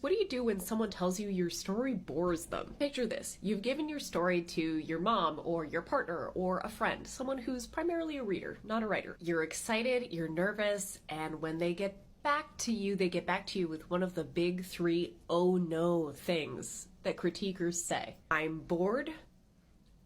What do you do when someone tells you your story bores them? Picture this. You've given your story to your mom or your partner or a friend, someone who's primarily a reader, not a writer. You're excited, you're nervous, and when they get back to you, they get back to you with one of the big three oh no things that critiquers say. I'm bored,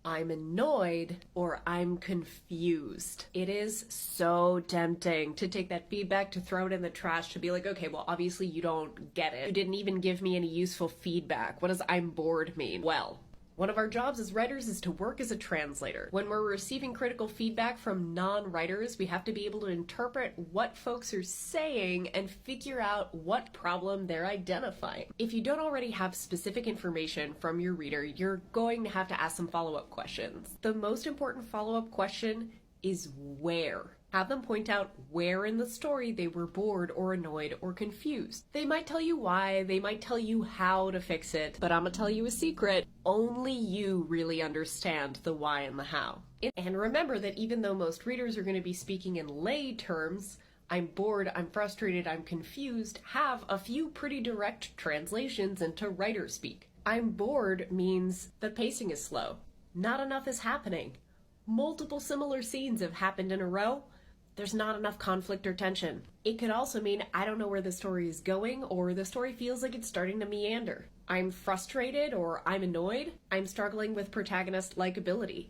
I'm annoyed, or I'm confused. It is so tempting to take that feedback, to throw it in the trash, to be like, okay, well, obviously you don't get it. You didn't even give me any useful feedback. What does I'm bored mean? Well, one of our jobs as writers is to work as a translator. When we're receiving critical feedback from non-writers, we have to be able to interpret what folks are saying and figure out what problem they're identifying. If you don't already have specific information from your reader, you're going to have to ask some follow-up questions. The most important follow-up question is where. Have them point out where in the story they were bored or annoyed or confused. They might tell you why, they might tell you how to fix it, but I'm gonna tell you a secret. Only you really understand the why and the how. And remember that even though most readers are going to be speaking in lay terms, I'm bored, I'm frustrated, I'm confused, have a few pretty direct translations into writer speak. I'm bored means the pacing is slow. Not enough is happening. Multiple similar scenes have happened in a row. There's not enough conflict or tension. It could also mean I don't know where the story is going, or the story feels like it's starting to meander. I'm frustrated or I'm annoyed. I'm struggling with protagonist likability.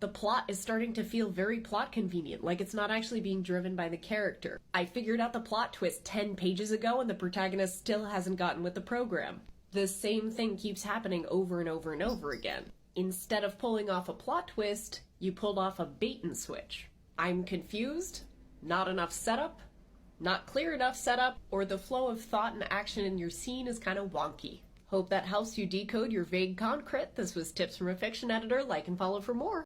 The plot is starting to feel very plot convenient, like it's not actually being driven by the character. I figured out the plot twist 10 pages ago and the protagonist still hasn't gotten with the program. The same thing keeps happening over and over and over again. Instead of pulling off a plot twist, you pulled off a bait and switch. I'm confused, not enough setup, not clear enough setup, or the flow of thought and action in your scene is kind of wonky. Hope that helps you decode your vague concrete. This was Tips from a Fiction Editor. Like and follow for more.